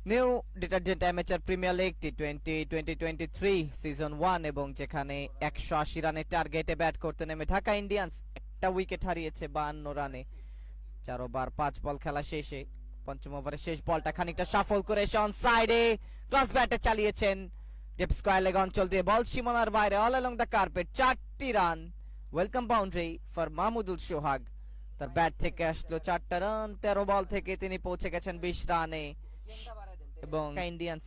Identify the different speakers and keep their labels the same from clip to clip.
Speaker 1: New detergent amateur premier league T20 2023 season 1 এবং যেখানে 180 রানের টার্গেটে ব্যাট করতে নেমে ঢাকা ইন্ডিয়ান্স একটা উইকেট হারিয়েছে 52 রানে 4 ওভার 5 বল খেলা শেষে পঞ্চম ওভারের শেষ বলটা খানিকটা শাফল করে অন সাইডে ক্রস ব্যাটে চালিয়েছেন ডিপ স্কয়ার লেগ অঞ্চল দিয়ে বল সীমানার বাইরে অল অ্যালং দ্য কার্পেট 4টি run welcome boundary for Mahmudul Sohag তার ব্যাট থেকে আসলো 4টা রান 13 বল থেকে তিনি পৌঁছে গেছেন 20 রানে এবং ইন্ডিয়ান্স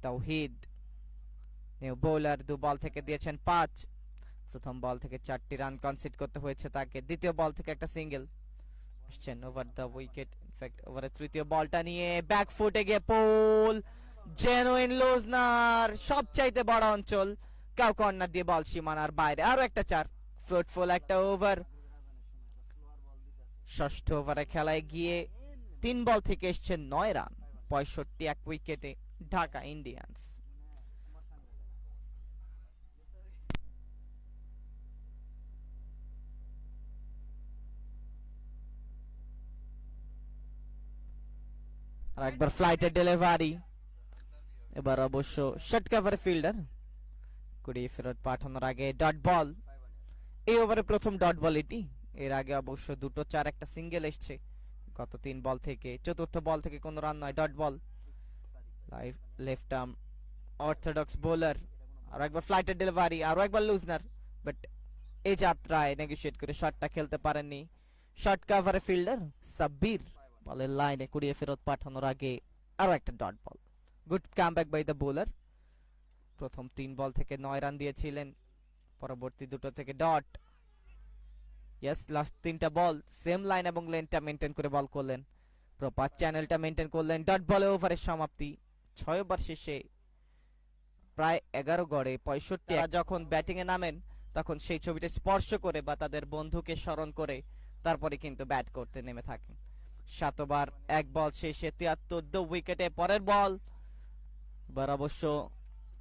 Speaker 1: তাওহিদ নিউ বোলার 2 বল থেকে দিয়েছেন 5 প্রথম বল থেকে 4টি রান কনসিড করতে হয়েছে তাকে দ্বিতীয় বল থেকে একটা সিঙ্গেল আসছেন ওভার দ্য উইকেট ইনফ্যাক্ট ওভারের তৃতীয় বলটা নিয়ে ব্যাক ফুটে গিয়ে পোল জেনুইন লুজনার সবচাইতে বড় অঞ্চল কাউ কর্নার দিয়ে বল সীমানার বাইরে আরো একটা 4 ফ্রুটফুল একটা ওভার ষষ্ঠ ওভারে খেলায় গিয়ে 3 বল থেকে এসছেন 9 রান 65 এক উইকেটে ঢাকা ইন্ডিয়ান্স আর একবার ফ্লাইটের ডেলিভারি এবার অবশ্য শর্ট কভার ফিল্ডার কুড়িয়ে ফেরত পাঠানোর আগে ডট বল এই ওভারে প্রথম ডট বল এটি এর আগে অবশ্য দুটো 4 একটা সিঙ্গেল এসছে গত 3 বল থেকে চতুর্থ বল থেকে কোনো রান নয় dot ball left arm orthodox bowler আর একবার ফ্লাইটের ডেলিভারি আর একবার লুজনার বাট এই যাত্রায় নেগোশিয়েট করে শটটা খেলতে পারেননি শর্ট কভারে ফিল্ডার সাব্বির বলের লাইনে কুড়িয়ে ফেরত পাঠানোর আগে আরো একটা dot ball good comeback by the bowler প্রথম 3 বল থেকে 9 রান দিয়েছিলেন পরবর্তী দুটো থেকে ডট ইয়েস লাস্ট 3টা বল সেম লাইন এবং লেনটা মেইনটেইন করে বল করলেন প্রপার চ্যানেলটা মেইনটেইন করলেন ডট বলে ওভারের সমাপ্তি 6 ওভার শেষে প্রায় 11 গড়ে 65 যখন ব্যাটিং এ নামেন তখন সেই ছবিটা স্পর্শ করে বা তাদের বন্ধুকে স্মরণ করে তারপরে কিন্তু ব্যাট করতে নেমে থাকেন 7 ওভার 1 বল শেষে 73 2 উইকেটে পরের বল এবার অবশ্য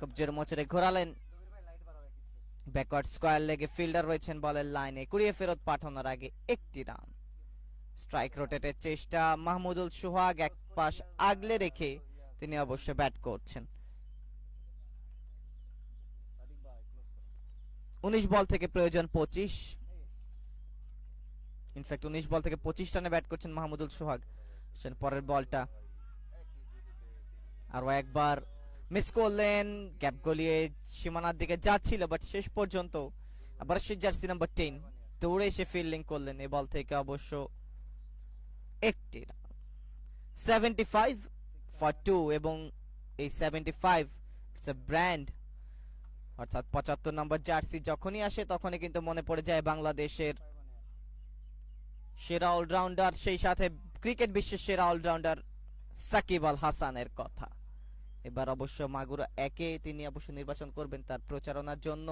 Speaker 1: কবজের মোচরে ঘোরালেন ব্যাকওয়ার্ড স্কয়ার লেগে ফিল্ডার রয়েছেন বলের লাইনে কুড়িয়ে ফেরত পাঠানোর আগে একটি রান স্ট্রাইক রোটেটের চেষ্টা মাহমুদুল সোহাগ এক পাশ আগলে রেখে তিনি অবশ্য ব্যাট করছেন 19 বল থেকে প্রয়োজন 25 ইনফ্যাক্ট 19 বল থেকে 25 রানে ব্যাট করছেন মাহমুদুল সোহাগ পরের বলটা আরো একবার মিস করলেন গ্যাপ গলিয়ে সীমানার দিকে যাচ্ছিল বাট শেষ পর্যন্ত আবার সেই জার্সি নাম্বার 10 দৌড়ে এসে ফিল্ডিং করলেন এই বল থেকে অবশ্য একটি 75 ফর 2 এবং এই 75 ইটস আ ব্র্যান্ড অর্থাৎ 75 নম্বর জার্সি যখনই আসে তখনই কিন্তু মনে পড়ে যায় বাংলাদেশের সেরা অলরাউন্ডার সেই সাথে ক্রিকেট বিশ্বের সেরা অলরাউন্ডার সাকিব আল হাসানের কথা এবার অবশ্য মাগুরা একে তিনি অবশ্য নির্বাচন করবেন তার প্রচারণার জন্য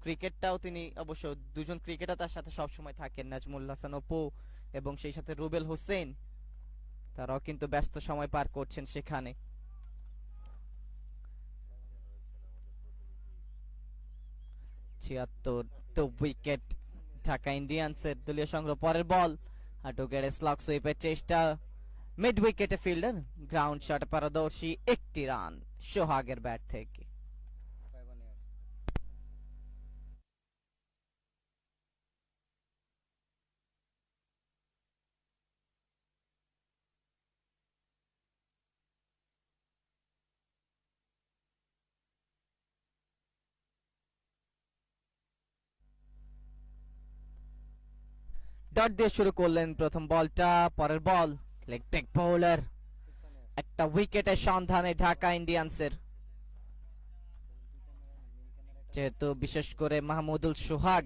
Speaker 1: ক্রিকেটটাও তিনি অবশ্য দুজন ক্রিকেটার তার সাথে সব সময় থাকেন নাজমুল হাসান অপু এবং সেই সাথে রুবেল হোসেন তারাও কিন্তু ব্যস্ত সময় পার করছেন সেখানে 76 তো উইকেট ঢাকা ইন্ডিয়ান্সের দলীয় সংগ্রহ পরের বল হাঁটু গেড়ে স্লগ সুইপের চেষ্টা মিড উইকেটে ফিল্ডার গ্রাউন্ড শট পারদর্শী একটি রান সোহাগের ব্যাট থেকে ডট দিয়ে শুরু করলেন প্রথম বলটা পরের বল লেগ ব্রেক বোলার একটা উইকেটের সন্ধানে ঢাকা ইন্ডিয়ান্সের যেহেতু বিশেষ করে মাহমুদুল সোহাগ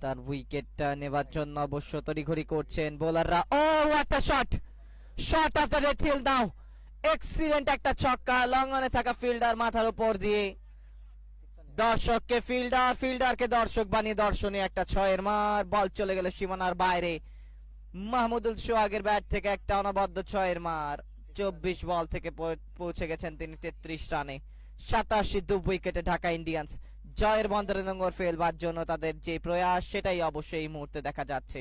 Speaker 1: তার উইকেটটা নেবার জন্য অবশ্য তড়িঘড়ি করছেন বোলাররা ও একটা shot shot after that he'll now excellent একটা ছক্কা লং অনে থাকা ফিল্ডার মাথার উপর দিয়ে দর্শককে ফিল্ডারকে দর্শক বানিয়ে দর্শনীয় একটা 6 মার বল চলে গেল সীমানার বাইরে মাহমুদুল সোহাগের ব্যাট থেকে একটা অনবদ্য 6 মার 24 বল থেকে পৌঁছে গেছেন তিনি 33 রানে 87 2 উইকেটে ঢাকা ইন্ডিয়ান্স জয়ের বন্দরে নোঙর ফেলবার জন্য তাদের যে প্রয়াস সেটাই অবশ্যই এই মুহূর্তে দেখা যাচ্ছে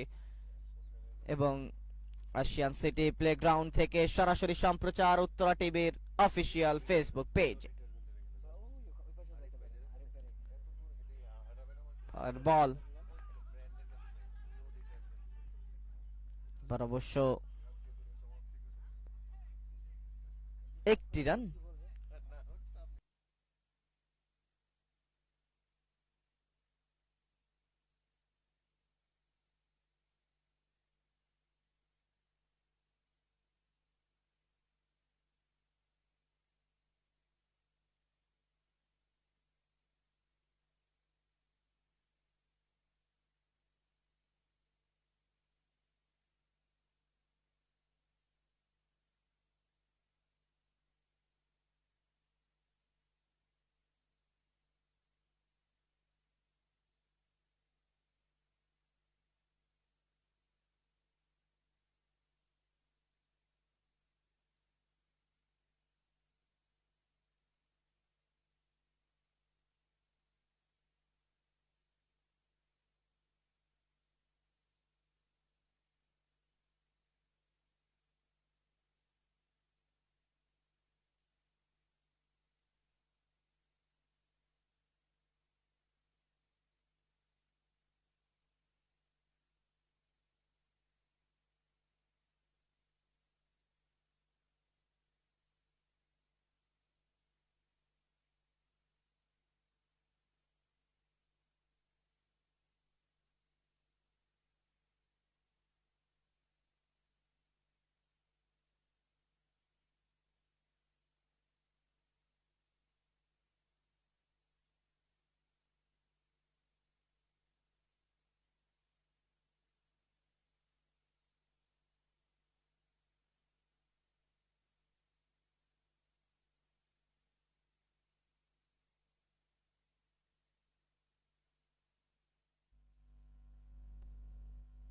Speaker 1: এবং রাশিয়ান সিটি প্লেগ্রাউন্ড থেকে সরাসরি সম্প্রচার উত্তরা টিভির অফিসিয়াল ফেসবুক পেজ। আর বল অবশ্য একটি রান।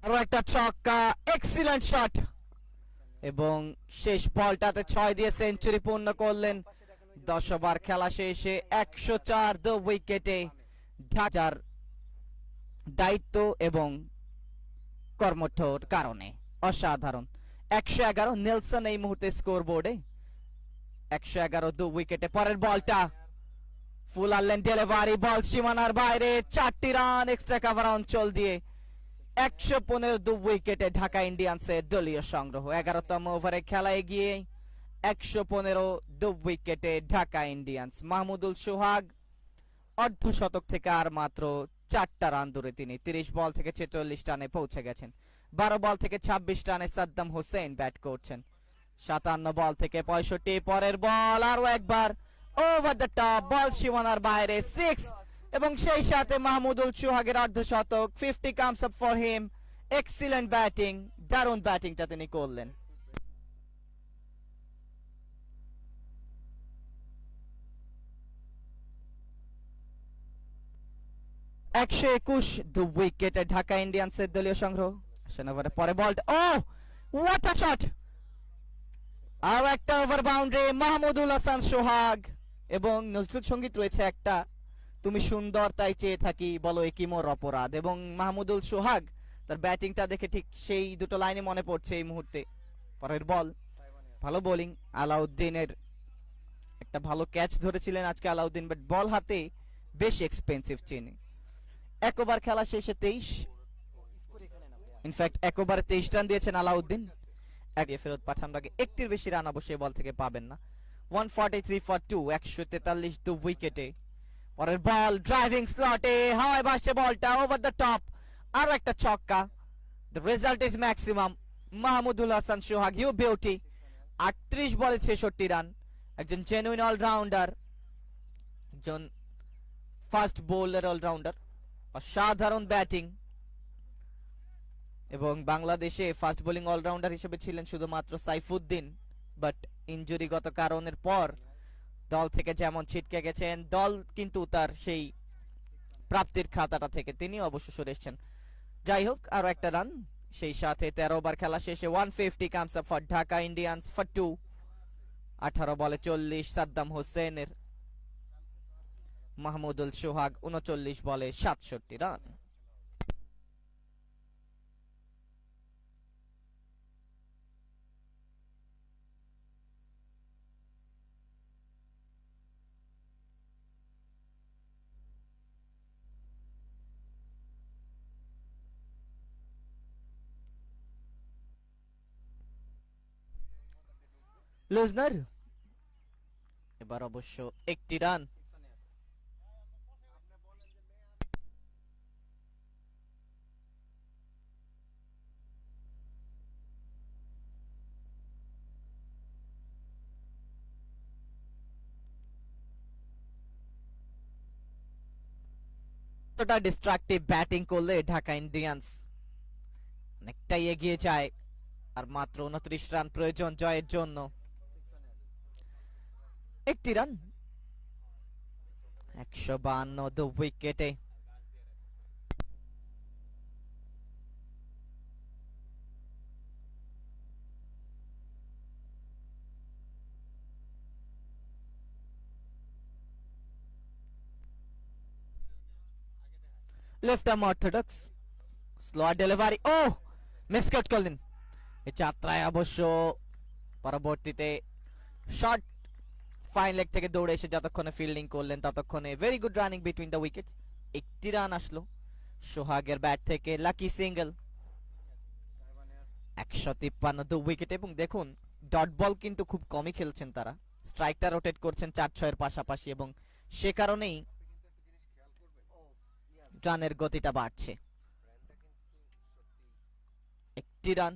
Speaker 1: আরো একটা ছক্কা, এক্সিলেন্ট শট, এবং শেষ বলটাতে 6 দিয়ে সেঞ্চুরি পূর্ণ করলেন। 10 ওভার খেলা শেষে 104 উইকেটে ঢাকার দায়িত্ব এবং কর্মঠোর কারণে অসাধারণ। 111 নেলসন এই মুহূর্তে স্কোর বোর্ডে 111 উইকেটে। পরের বলটা ফুল আনলেন ডেলিভারি, বল সীমানার বাইরে, 4টি রান এক্সট্রা কভার অঞ্চল দিয়ে 115 উইকেটে ঢাকা ইন্ডিয়ান্সের দলীয় সংগ্রহ। 11তম ওভারে খেলা এগিয়ে 115 উইকেটে ঢাকা ইন্ডিয়ান্স। মাহমুদুল সোহাগ অর্ধশতক থেকে আর মাত্র 4টা রান দূরে তিনি। 30 বল থেকে 46 রানে পৌঁছে গেছেন। 12 বল থেকে 26 রানে সাদ্দাম হোসেন ব্যাট করছেন। 57 বল থেকে 65। পরের বল আরো একবার ওভার দ্য টপ, বল সীমানার বাইরে, 6, এবং সেই সাথে মাহমুদুল সোহাগের অর্ধশতক। 50 comes up for him. Excellent batting, দারুণ ব্যাটিংটা তিনি করলেন। একশো 21 উইকেটে ঢাকা ইন্ডিয়ান্সের দলীয় সংগ্রহ। পরে বল, ও হোয়াট আ শট, আর একটা ওভার বাউন্ডারি, মাহমুদুল হাসান সোহাগ। এবং নজরুল সঙ্গীত রয়েছে একটা, তুমি সুন্দর তাই চেয়ে থাকি, বলো এ কি মোর অপরাধ। এবং মাহমুদুল সোহাগ তার ব্যাটিংটা দেখে ঠিক সেই দুটো লাইনে মনে পড়ছে এই মুহূর্তে। পরের বল, ভালো বোলিং আলাউদ্দিনের, একটা ভালো ক্যাচ ধরেছিলেন আজকে আলাউদ্দিন, বাট বল হাতে বেশ এক্সপেন্সিভ চিনি। 1 ওভার খেলা শেষে 23, ইনফ্যাক্ট 1 ওভারে 23 রান দিয়েছেন আলাউদ্দিন। আগে ফেরত পাঠানোর আগে একটির বেশি রান অবশ্যই বল থেকে পাবেন না। 143 ফর 2, 143 উইকেটে। পরের বল ড্রাইভিং স্লটে, হাওয়ায় ভাসছে বলটা, ওভার দ্য টপ, আর একটা ছক্কা। The result is maximum. Mahmudul Hasan Sohag, you beauty. 38 বলে 66 রান। একজন জেনুইন অলরাউন্ডার, একজন ফাস্ট বোলার অলরাউন্ডার, অসাধারণ ব্যাটিং। এবং বাংলাদেশে ফাস্ট বোলিং অলরাউন্ডার হিসেবে ছিলেন শুধুমাত্র সাইফুদ্দিন, বাট ইনজুরিগত কারণের পর দল থেকে যেমন ছিটকে গেছেন, দল কিন্তু তার সেই প্রাপ্তির খাতাটা থেকে তিনি অবশ্য সরে এসেছেন। যাই হোক, আরো একটা রান, সেই সাথে 13 ওভার খেলা শেষে 150 comes up for Dhaka Indians for 2। 18 বলে 40 সাদ্দাম হোসেনের। মাহমুদুল সোহাগ 39 বলে 67 রান। লুজনার এবার অবশ্য একটি রান। এতটা ডিস্ট্রাকটিভ ব্যাটিং করলে ঢাকা ইন্ডিয়ান্স অনেকটাই এগিয়ে যায়, আর মাত্র 29 রান প্রয়োজন জয়ের জন্য। একটি রান, 152 দু উইকেটে। Left arm orthodox, slow delivery, ও মিসকাট করলেন। এই যাত্রায় অবশ্য পরবর্তীতে শর্ট ফাইন লেগ থেকে দৌড়ে এসে যতক্ষণে ফিল্ডিং করলেন ততক্ষণে very good running between the wickets. একটি রান আসলো সোহাগের ব্যাট থেকে, লাকি সিঙ্গেল। 153 দু উইকেট। এবং দেখুন ডট বল কিন্তু খুব কমই খেলছেন তারা, স্ট্রাইকটা রোটেট করছেন 4-6 পাশাপাশি, এবং সে কারণেই রানের গতিটা বাড়ছে। একটি রান,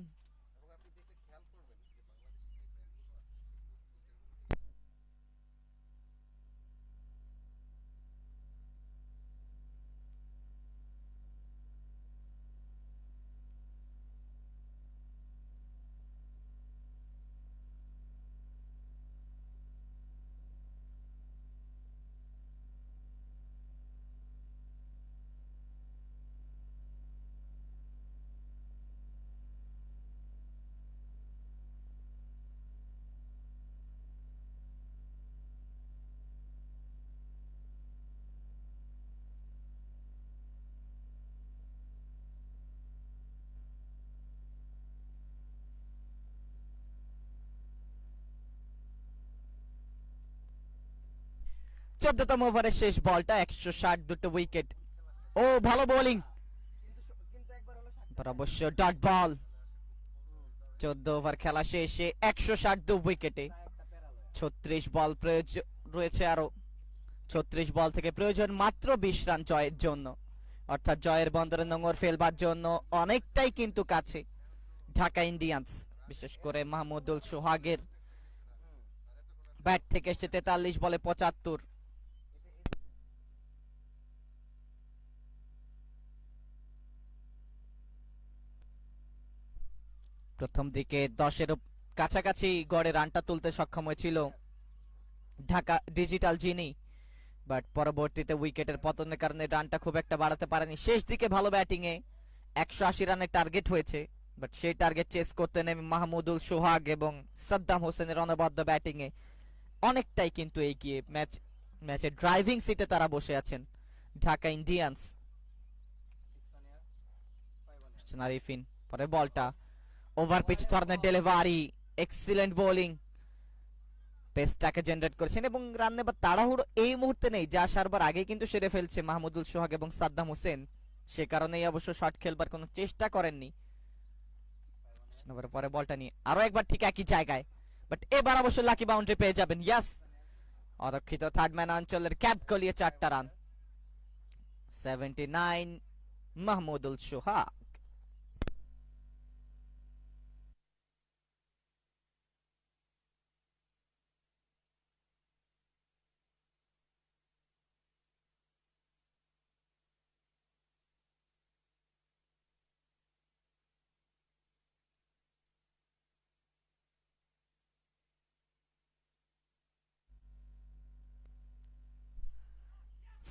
Speaker 1: 14তম ওভারের শেষ বলটা, 160 দুটো উইকেট। ও ভালো বোলিং, অবশ্য ডট বল। 14 ওভার খেলা শেষে 160 দু উইকেটে। 36 বল প্রয়োজন রয়েছে আরো, 36 বল থেকে প্রয়োজন মাত্র 20 রান জয়ের জন্য, অর্থাৎ জয়ের বন্দরে নোঙর ফেলবার জন্য অনেকটাই কিন্তু কাছে ঢাকা ইন্ডিয়ান্স। বিশেষ করে মাহমুদুল সোহাগের ব্যাট থেকে এসেছে 43 বলে 75। প্রথম দিকে 10-এর কাছাকাছি গড়ে রানটা তুলতে সক্ষম হয়েছিল ঢাকা ডিজিটাল জিনি, বাট পরবর্তীতে উইকেটের পতনের কারণে রানটা খুব একটা বাড়াতে পারেনি। শেষ দিকে ভালো ব্যাটিং এ 180 রানের টার্গেট হয়েছে, বাট সেই টার্গেট চেস করতে নেমে মাহমুদুল সোহাগ এবং সাদ্দাম হোসেনের অনবদ্য ব্যাটিং এ অনেকটাই কিন্তু এগিয়ে ম্যাচের ড্রাইভিং সিটে তারা বসে আছেন ঢাকা ইন্ডিয়ান্স। আরিফিন পরে বলটা ওভার পিচ ধরনের ডেলিভারি, এক্সিলেন্ট বোলিং, পেসটাকে জেনারেট করেছেন এবং রান নেবার তাড়াহুড়ো এই মুহূর্তে নেই, যা সারবার আগে কিন্তু সেরে ফেলছে মাহমুদুল সোহাগ এবং সাদ্দাম হোসেন, সে কারণেই অবশ্য শট খেলবার কোনো চেষ্টা করেননি। পরে বলটা নিয়ে আরো একবার ঠিক একই জায়গায়, বাট এবার অবশ্য লাকি বাউন্ডারি পেয়ে যাবেন। ইয়াস, অরক্ষিত থার্ড ম্যান অঞ্চলের ক্যাপ গলিয়ে 4টা রান। 79 মাহমুদুল সোহাগ।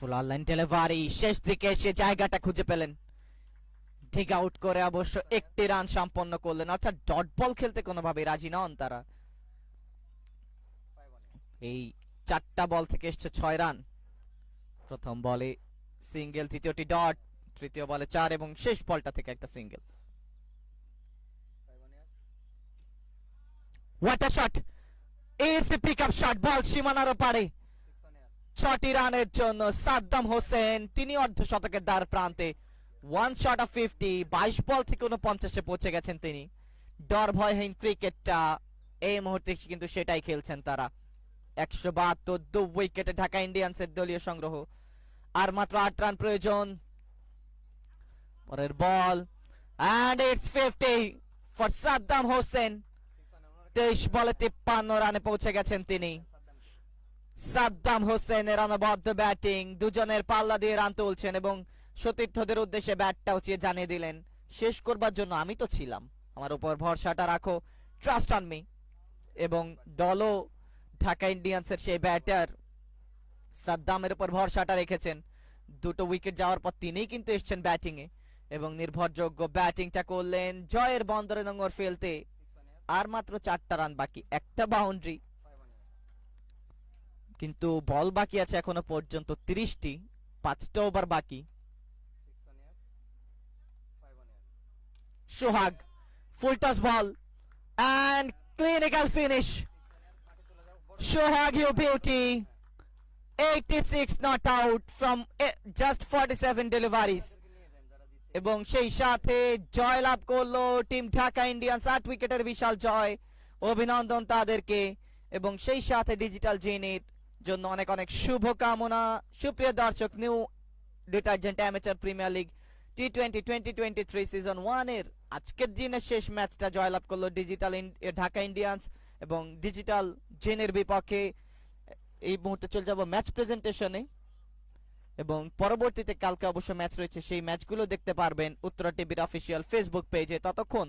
Speaker 1: ফুল অনলাইন ডেলিভারি, শেষ দিকে এসে জায়গাটা খুঁজে পেলেন, ঠিক আউট করে অবশ্য একটি রান সম্পন্ন করলেন, অর্থাৎ ডট বল খেলতে কোনোভাবেই রাজি নন তারা। এই 4টা বল থেকে এসছে 6 রান। প্রথম বলে সিঙ্গেল, দ্বিতীয়টি ডট, তৃতীয় বলে 4 এবং শেষ বলটা থেকে একটা সিঙ্গেল। হোয়াট আ শট, এসে পিক আপ শট, বল সীমানার পারে। 6টি রানের জন্য সাদ্দাম হোসেন, তিনি অর্ধশতকের দ্বার প্রান্তে। 1 শট অফ 50, 22 বল থেকে 49-এ পৌঁছে গেছেন তিনি। ডর ভয়হীন ক্রিকেটটা এই মুহূর্তে কিন্তু সেটাই খেলছেন তারা। 172 2 উইকেটে ঢাকা ইন্ডিয়ান্সের দলীয় সংগ্রহ। আর মাত্র 8 রান প্রয়োজন। পরের বল and it's 50 for Saddam Hossain. 23 বলে 53 রানে পৌঁছে গেছেন তিনি। সাদ্দাম হোসেনের অনবদ্য ব্যাটিং, দুজনের পাল্লা দিয়ে রান তুলছেন এবং সতীর্থদের উদ্দেশ্যে ব্যাটটা উঁচিয়ে জানিয়ে দিলেন শেষ করবার জন্য আমি তো ছিলাম, আমার উপর ভরসাটা রাখো, ট্রাস্ট অন মি। এবং দলও ঢাকা ইন্ডিয়ান্সের সেই ব্যাটার সাদ্দামের উপর ভরসাটা রেখেছেন। দুটো উইকেট যাওয়ার পর তিনিই কিন্তু এসছেন ব্যাটিং এ এবং নির্ভরযোগ্য ব্যাটিংটা করলেন জয়ের বন্দরে নোঙর ফেলতে। আর মাত্র 4টা রান বাকি, একটা বাউন্ডারি, কিন্তু বল বাকি আছে এখনো পর্যন্ত 30টি, 5টা ওভার বাকি। Sohag full toss ball and clinical finish. Sohag, you beauty. 86 not out from just 47 deliveries. এবং সেই সাথে জয় লাভ করলো টিম ঢাকা ইন্ডিয়ান্স। 8 উইকেটের বিশাল জয়, অভিনন্দন তাদেরকে। এবং সেই সাথে ডিজিটাল জিনির জন্য অনেক অনেক শুভকামনা। সুপ্রিয় দর্শক, new detergent amateur premier league T20 2023 season 1 এর আজকের দিনের শেষ ম্যাচটা জয়লাভ করলো ডিজিটাল ঢাকা ইন্ডিয়ান্স এবং ডিজিটাল জেনের বিপক্ষে। এই মুহূর্তে চলে যাব ম্যাচ প্রেজেন্টেশনে এবং পরবর্তীতে কালকে অবশ্য ম্যাচ রয়েছে, সেই ম্যাচগুলো দেখতে পারবেন উত্তরা টিভির অফিসিয়াল ফেসবুক পেজে। ততক্ষণ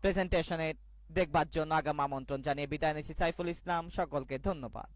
Speaker 1: প্রেজেন্টেশনে দেখবার জন্য আগাম আমন্ত্রণ জানিয়ে বিদায় নিচ্ছি। সাইফুল ইসলাম, সকলকে ধন্যবাদ।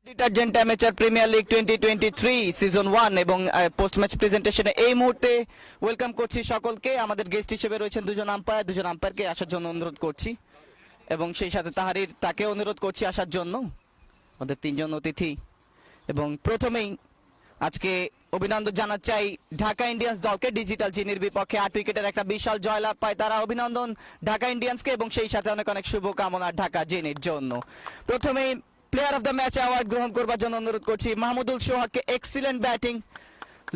Speaker 1: Detergent amateur premier league 2023 season 1 এবং পোস্ট ম্যাচ প্রেজেন্টেশনে এই মুহূর্তে ওয়েলকাম করছি সকলকে। আমাদের গেস্ট হিসেবে রয়েছেন দুজন আম্পায়ারকে আসার জন্য অনুরোধ করছি এবং সেই সাথে তাহারির তাকে অনুরোধ করছি আসার জন্য। আমাদের 3 জন অতিথি এবং প্রথমেই আজকে অভিনন্দন জানাতে চাই ঢাকা ইন্ডিয়ান্স দলকে। ডিজিটাল জিনির বিপক্ষে 8 উইকেটের একটা বিশাল জয়লাভ পায় তারা। অভিনন্দন ঢাকা ইন্ডিয়ান্সকে এবং সেই সাথে অনেক অনেক শুভকামনা ঢাকা জিনির জন্য। প্রথমেই player of the match award গ্রহণ করবার জন্য অনুরোধ করছি মাহমুদুল সোহাগকে। এক্সিলেন্ট ব্যাটিং,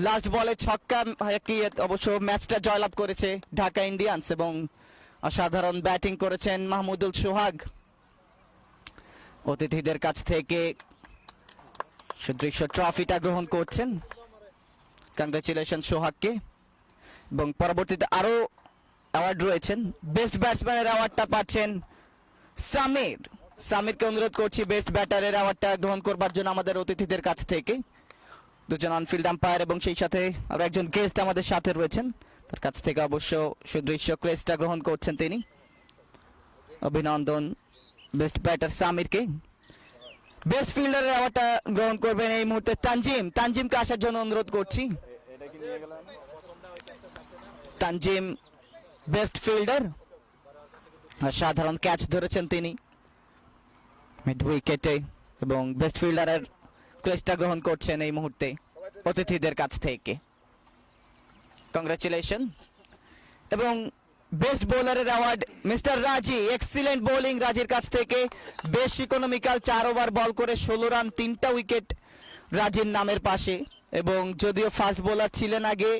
Speaker 1: লাস্ট বলে ছক্কা হাঁকিয়ে অবশ্য ম্যাচটা জয়লাভ করেছে ঢাকা ইন্ডিয়ান্স এবং অসাধারণ ব্যাটিং করেছেন মাহমুদুল সোহাগ। অতিথিদের কাছ থেকে সুদৃশ্য ট্রফিটা গ্রহণ করছেন, কংগ্রেচুলেশন সোহাগকে। এবং পরবর্তীতে আরো অ্যাওয়ার্ড রয়েছেন। বেস্ট ব্যাটসম্যানের অ্যাওয়ার্ডটা পাচ্ছেন সামিরকে অনুরোধ করছি বেস্ট ব্যাটারের অ্যাওয়ার্ডটা গ্রহণ করবার জন্য আমাদের অতিথিদের কাছ থেকে। দুজন অনফিল্ড আম্পায়ার এবং সেই সাথে আরো একজন গেস্ট আমাদের সাথে রয়েছেন, তার কাছ থেকে অবশ্য সুদৃশ্য ক্রেস্টটা গ্রহণ করছেন তিনি। অভিনন্দন বেস্ট ব্যাটার সামিরকে। বেস্ট ফিল্ডারের অ্যাওয়ার্ডটা গ্রহণ করবেন এই মুহূর্তে তানজিমকে আসার জন্য অনুরোধ করছি। তানজিম বেস্ট ফিল্ডার, সাধারণ ক্যাচ ধরেছেন তিনি মিড উইকেটে এবং বেস্ট ফিল্ডারের ক্রেস্টটা গ্রহণ করছেন এই মুহূর্তে অতিথিদের কাছ থেকে। কংগ্রেচুলেশন। এবং বেস্ট বোলারের অ্যাওয়ার্ড মিস্টার রাজি, এক্সিলেন্ট বোলিং রাজির কাছ থেকে। বেশ ইকোনমিক্যাল, 4 ওভার বল করে 16 রান, 3টা উইকেট রাজির নামের পাশে। এবং যদিও ফাস্ট বোলার ছিলেন আগে,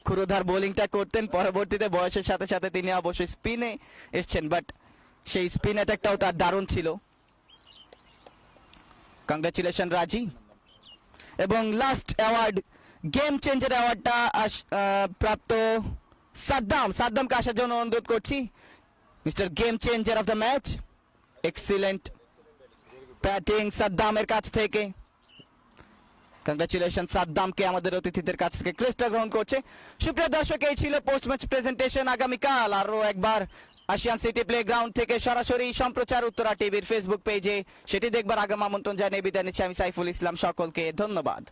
Speaker 1: ক্ষুরধার বোলিংটা করতেন, পরবর্তীতে বয়সের সাথে সাথে তিনি অবশ্যই স্পিনে এসছেন, বাট সেই স্পিন অ্যাটাকটাও তার দারুণ ছিল। কংগ্রাচুলেশন রাজি। এবং লাস্ট অ্যাওয়ার্ড, গেম চেঞ্জার অ্যাওয়ার্ডটা প্রাপ্ত সাদ্দামকে আসার জন্য অনুরোধ করছি। Mister game changer of the match, excellent batting সাদ্দামের কাছ থেকে। কংগ্রাচুলেশন সাদ্দামকে আমাদের অতিথিদের কাছ থেকে ক্রেস্টটা গ্রহণ করছে। সুপ্রিয় দর্শক, এই ছিল পোস্ট ম্যাচ প্রেজেন্টেশন। আগামীকাল আরো একবার আশিয়ান সিটি প্লে গ্রাউন্ড থেকে সরাসরি সম্প্রচার উত্তরা টিভির ফেসবুক পেজে, সেটি দেখবার আগাম আমন্ত্রণ জানিয়ে বিদায় নিচ্ছি আমি সাইফুল ইসলাম। সকলকে ধন্যবাদ।